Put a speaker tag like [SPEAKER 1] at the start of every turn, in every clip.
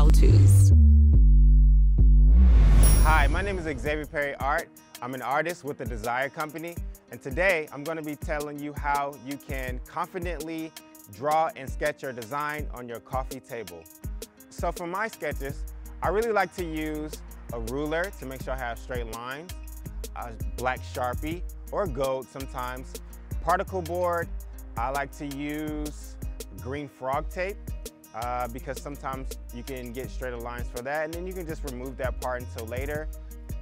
[SPEAKER 1] how-tos.
[SPEAKER 2] Hi, my name is Xavier Art. I'm an artist with the Desire Company, and today I'm going to be telling you how you can confidently draw and sketch your design on your coffee table. So for my sketches, I really like to use a ruler to make sure I have straight lines, a black Sharpie or gold sometimes, particle board. I like to use green frog tape because sometimes you can get straighter lines for that, and then you can just remove that part until later.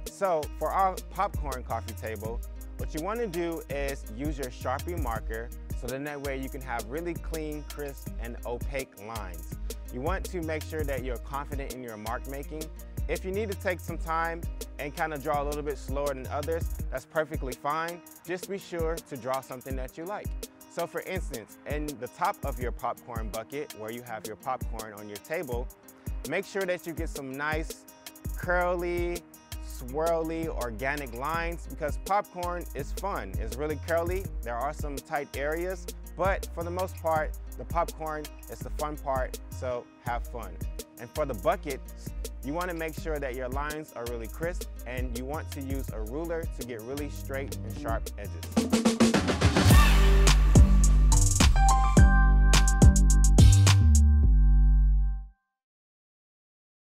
[SPEAKER 2] So for our popcorn coffee table, what you want to do is use your Sharpie marker, so then that way you can have really clean, crisp, and opaque lines. You want to make sure that you're confident in your mark making. If you need to take some time and kind of draw a little bit slower than others, that's perfectly fine. Just be sure to draw something that you like. So for instance, in the top of your popcorn bucket, where you have your popcorn on your table, make sure that you get some nice curly, swirly, organic lines, because popcorn is fun. It's really curly. There are some tight areas, but for the most part, the popcorn is the fun part, so have fun. And for the bucket, you want to make sure that your lines are really crisp, and you want to use a ruler to get really straight and sharp edges.